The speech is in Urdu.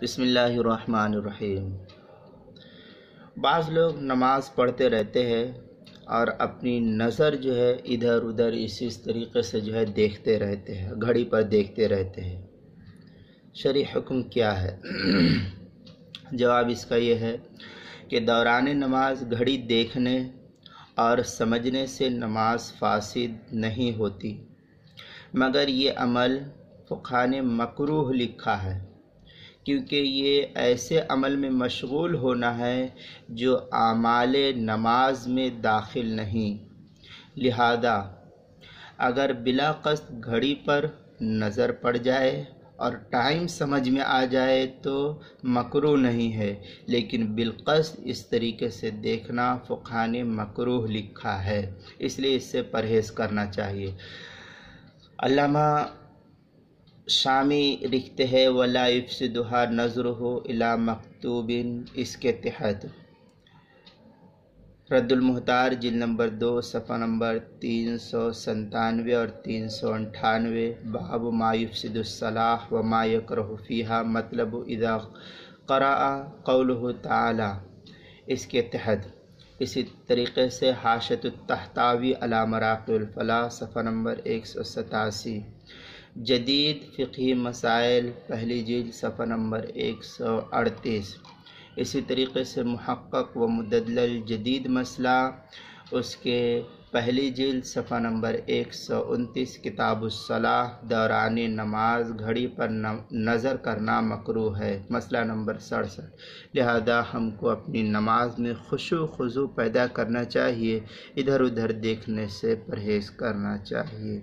بسم اللہ الرحمن الرحیم۔ بعض لوگ نماز پڑھتے رہتے ہیں اور اپنی نظر جو ہے ادھر ادھر اسی طریقے سے جو ہے دیکھتے رہتے ہیں، گھڑی پر دیکھتے رہتے ہیں۔ شرعی حکم کیا ہے؟ جواب اس کا یہ ہے کہ دوران نماز گھڑی دیکھنے اور سمجھنے سے نماز فاسد نہیں ہوتی، مگر یہ عمل فقہا نے مکروہ لکھا ہے، کیونکہ یہ ایسے عمل میں مشغول ہونا ہے جو اعمال نماز میں داخل نہیں۔ لہذا اگر بلا قصد گھڑی پر نظر پڑ جائے اور ٹائم سمجھ میں آ جائے تو مکروہ نہیں ہے، لیکن بالقصد اس طریقے سے دیکھنا فقہا نے مکروہ لکھا ہے، اس لیے اس سے پرہیز کرنا چاہیے۔ علامہ شامی لکھتے ہیں وَلَا يُفْسِدُهَا نَظْرُهُ إِلَى مَكْتُوبٍ، اس کے تحت رد المحتار جلد نمبر 2 صفحہ نمبر 397 اور 398، باب ما يفسد الصلاة وما يكره فيها، مطلب اذا قرأ قوله تعالی، اس کے تحت اسی طریقے سے حاشیۃ الطحطاوی علی مراقب الفلاح صفحہ نمبر 187، جدید فقہی مسائل پہلی جلد صفحہ نمبر 138، اسی طریقے سے محقق و مدلل جدید مسئلہ اس کے پہلی جلد صفحہ نمبر 129، کتاب الصلاۃ، دوران نماز گھڑی پر نظر کرنا مکروہ ہے، مسئلہ نمبر 67۔ لہذا ہم کو اپنی نماز میں خشوع خضوع پیدا کرنا چاہیے، ادھر ادھر دیکھنے سے پرہیز کرنا چاہیے۔